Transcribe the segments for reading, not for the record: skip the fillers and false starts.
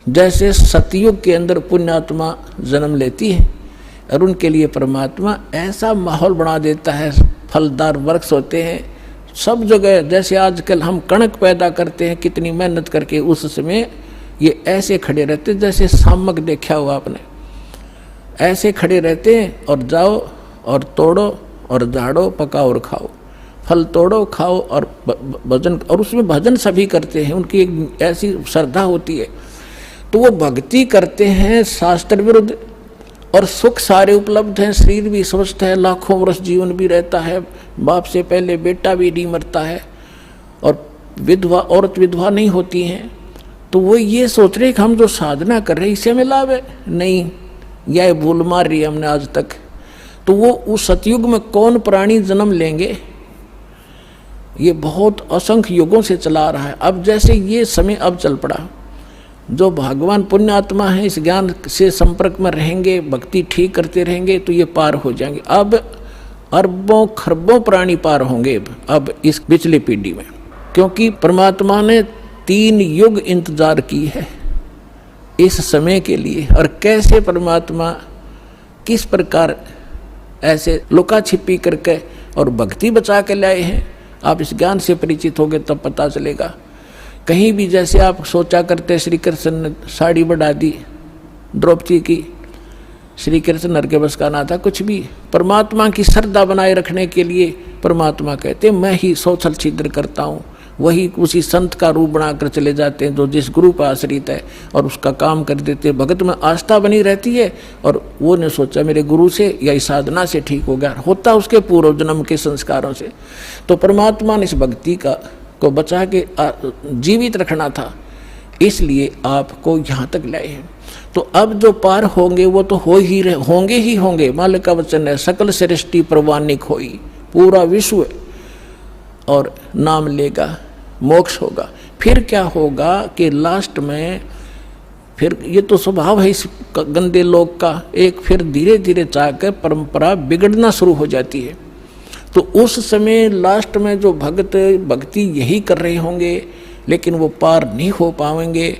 जैसे सतयुग के अंदर पुण्यात्मा जन्म लेती है और उनके लिए परमात्मा ऐसा माहौल बना देता है, फलदार वृक्ष होते हैं सब जगह। जैसे आजकल हम कणक पैदा करते हैं कितनी मेहनत करके, उस समय ये ऐसे खड़े रहते जैसे सामक देखा हुआ आपने, ऐसे खड़े रहते हैं और जाओ और तोड़ो और झाड़ो, पकाओ और खाओ, फल तोड़ो खाओ और भजन, और उसमें भजन सभी करते हैं, उनकी एक ऐसी श्रद्धा होती है। तो वो भक्ति करते हैं शास्त्र विरुद्ध और सुख सारे उपलब्ध हैं, शरीर भी स्वस्थ है, लाखों वर्ष जीवन भी रहता है, बाप से पहले बेटा भी नहीं मरता है और विधवा औरत विधवा नहीं होती हैं। तो वो ये सोच रहे कि हम जो साधना कर रहे हैं इससे हमें लाभ है, नहीं, यह भूल मार रही है हमने आज तक। तो वो उस सतयुग में कौन प्राणी जन्म लेंगे, ये बहुत असंख्य युगों से चला रहा है। अब जैसे ये समय अब चल पड़ा, जो भगवान पुण्यात्मा है इस ज्ञान से संपर्क में रहेंगे, भक्ति ठीक करते रहेंगे तो ये पार हो जाएंगे। अब अरबों खरबों प्राणी पार होंगे अब इस पिछली पीढ़ी में, क्योंकि परमात्मा ने 3 युग इंतजार की है इस समय के लिए। और कैसे परमात्मा किस प्रकार ऐसे लुका छिपी करके और भक्ति बचा के लाए हैं, आप इस ज्ञान से परिचित होंगे तब पता चलेगा। कहीं भी जैसे आप सोचा करते श्री कृष्ण ने साड़ी बढ़ा दी द्रौपदी की, श्री कृष्ण नर के बस का ना था कुछ भी। परमात्मा की श्रद्धा बनाए रखने के लिए परमात्मा कहते मैं ही सौछल छिद्र करता हूँ, वही उसी संत का रूप बनाकर चले जाते हैं जो जिस गुरु पर आश्रित है और उसका काम कर देते। भगत में आस्था बनी रहती है और वो ने सोचा मेरे गुरु से या इस साधना से ठीक हो गया, होता उसके पूर्व जन्म के संस्कारों से। तो परमात्मा ने इस भक्ति को बचा के जीवित रखना था, इसलिए आपको यहाँ तक लाए हैं। तो अब जो पार होंगे वो तो होंगे ही होंगे। मालिक का वचन है सकल सृष्टि प्रवानिक होई, पूरा विश्व और नाम लेगा, मोक्ष होगा। फिर क्या होगा कि लास्ट में फिर ये तो स्वभाव है इस गंदे लोक का, एक फिर धीरे धीरे चाहकर परंपरा बिगड़ना शुरू हो जाती है। तो उस समय लास्ट में जो भक्त भक्ति यही कर रहे होंगे लेकिन वो पार नहीं हो पाएंगे,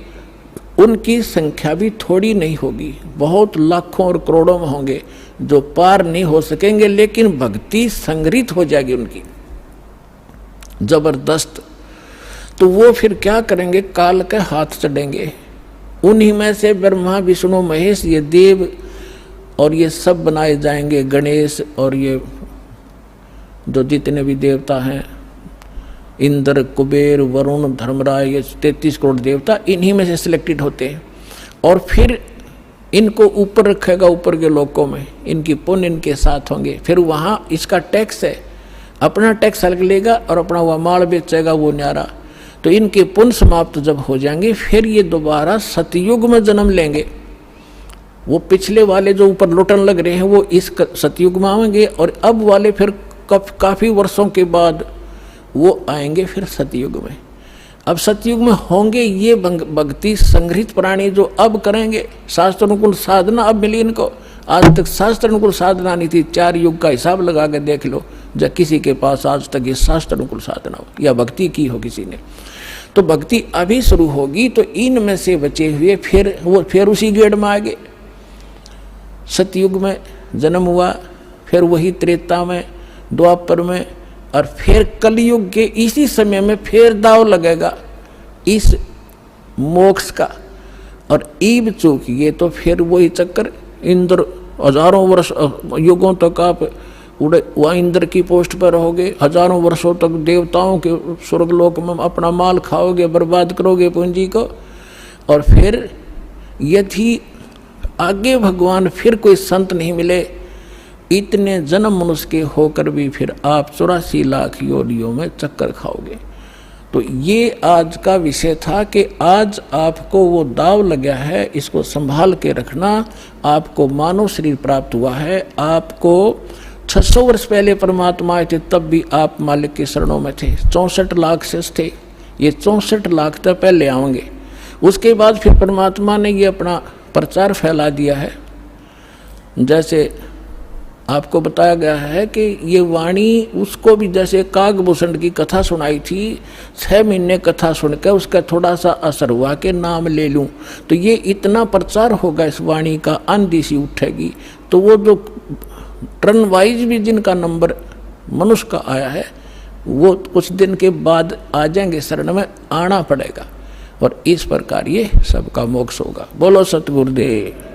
उनकी संख्या भी थोड़ी नहीं होगी, बहुत लाखों और करोड़ों में होंगे जो पार नहीं हो सकेंगे, लेकिन भक्ति संग्रहित हो जाएगी उनकी जबरदस्त। तो वो फिर क्या करेंगे, काल के हाथ चढ़ेंगे। उन्हीं में से ब्रह्मा विष्णु महेश ये देव और ये सब बनाए जाएंगे, गणेश और ये जो जितने भी देवता हैं, इंद्र कुबेर वरुण धर्मराज, ये 33 करोड़ देवता इन्हीं में से सिलेक्टेड होते हैं। और फिर इनको ऊपर रखेगा, ऊपर के लोकों में इनकी पुण्य इनके साथ होंगे। फिर वहाँ इसका टैक्स है, अपना टैक्स अलग लेगा और अपना वह माल बेचेगा वो न्यारा। तो इनके पुण्य समाप्त जब हो जाएंगे फिर ये दोबारा सतयुग में जन्म लेंगे। वो पिछले वाले जो ऊपर लुटन लग रहे हैं वो इस सतयुग में आएंगे और अब वाले फिर काफ़ी वर्षों के बाद वो आएंगे फिर सतयुग में। अब सतयुग में होंगे ये भक्ति संग्रहित प्राणी जो अब करेंगे शास्त्र अनुकूल साधना। अब मिली इनको, आज तक शास्त्र अनुकूल साधना नहीं थी। 4 युग का हिसाब लगा के देख लो जब किसी के पास आज तक ये शास्त्र अनुकूल साधना हो या भक्ति की हो किसी ने। तो भक्ति अभी शुरू होगी तो इनमें से बचे हुए फिर उसी गेड़ में आगे सतयुग में जन्म हुआ, फिर वही त्रेता में, द्वापर में, और फिर कलयुग के इसी समय में फिर दाव लगेगा इस मोक्ष का। और ईब चूकिए तो फिर वही चक्कर, इंद्र हजारों वर्ष युगों तक आप उड़े वहाँ इंद्र की पोस्ट पर रहोगे, हजारों वर्षों तक देवताओं के स्वर्गलोक में अपना माल खाओगे, बर्बाद करोगे पूंजी को। और फिर यदि आगे भगवान फिर कोई संत नहीं मिले, इतने जन्म मनुष्य के होकर भी फिर आप 84 लाख योनियों में चक्कर खाओगे। तो ये आज का विषय था कि आज आपको वो दाव लगा है, इसको संभाल के रखना। आपको मानव शरीर प्राप्त हुआ है, आपको 600 वर्ष पहले परमात्मा आए थे तब भी आप मालिक के शरणों में थे। 64 लाख शेष थे, ये 64 लाख तक पहले आएंगे। उसके बाद फिर परमात्मा ने ये अपना प्रचार फैला दिया है। जैसे आपको बताया गया है कि ये वाणी उसको भी, जैसे कागभूषण की कथा सुनाई थी, 6 महीने कथा सुनकर उसका थोड़ा सा असर हुआ कि नाम ले लूं, तो ये इतना प्रचार होगा इस वाणी का, आंधी सी उठेगी। तो वो जो टर्न वाइज भी जिनका नंबर मनुष्य का आया है वो कुछ दिन के बाद आ जाएंगे, शरण में आना पड़ेगा, और इस प्रकार ये सबका मोक्ष होगा। बोलो सतगुरुदेव।